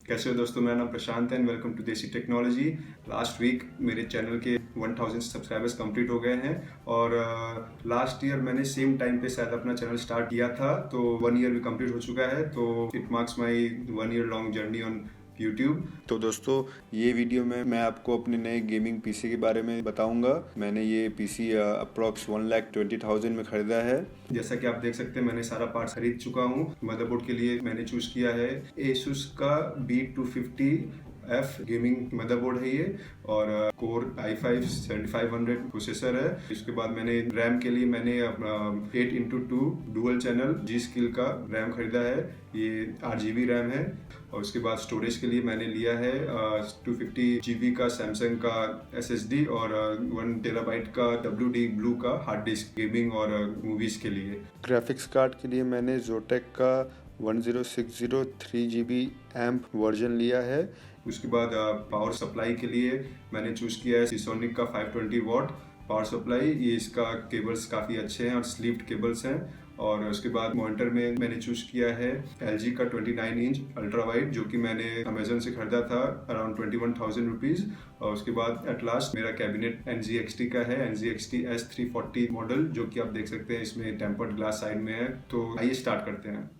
कैसे हो दोस्तों, मेरा नाम प्रशांत है एंड वेलकम टू देसी टेक्नोलॉजी। लास्ट वीक मेरे चैनल के 1000 सब्सक्राइबर्स कंप्लीट हो गए हैं और लास्ट ईयर मैंने सेम टाइम पे शायद अपना चैनल स्टार्ट किया था, तो 1 ईयर भी कंप्लीट हो चुका है। तो it marks my 1 year long journey on YouTube. तो दोस्तों, ये वीडियो में मैं आपको अपने नए गेमिंग पीसी के बारे में बताऊंगा। मैंने ये पीसी अप्रॉक्स 1,20,000 में खरीदा है। जैसा कि आप देख सकते हैं, मैंने सारा पार्ट्स खरीद चुका हूँ। मदरबोर्ड के लिए मैंने चूज किया है Asus का B250F गेमिंग मदरबोर्ड है ये, और कोर i5 7500 प्रोसेसर है। इसके बाद मैंने रैम के लिए मैंने 8x2 डुअल चैनल जी स्किल का रैम खरीदा है, ये 8GB रैम है। और उसके बाद स्टोरेज के लिए मैंने लिया है 250GB का सैमसंग का SSD और 1TB का WD ब्लू का हार्ड डिस्क गेमिंग और मूवीज के लिए। ग्राफिक्स कार्ड के लिए मैंने जोटेक का 1060 3GB एम्प वर्जन लिया है। उसके बाद पावर सप्लाई के लिए मैंने चूज किया है सीसोनिक का 520 वॉट पावर सप्लाई। ये इसका केबल्स काफ़ी अच्छे हैं और स्लीव्ड केबल्स हैं। और उसके बाद मॉनिटर में मैंने चूज किया है LG का 29 इंच अल्ट्रा वाइड, जो कि मैंने अमेजन से खरीदा था अराउंड 21,000 रुपीज़। और उसके बाद एट लास्ट मेरा कैबिनेट NZXT का है, NZXT S340 मॉडल, जो कि आप देख सकते हैं इसमें टेम्पर्ड ग्लास साइड में है। तो आइए स्टार्ट करते हैं।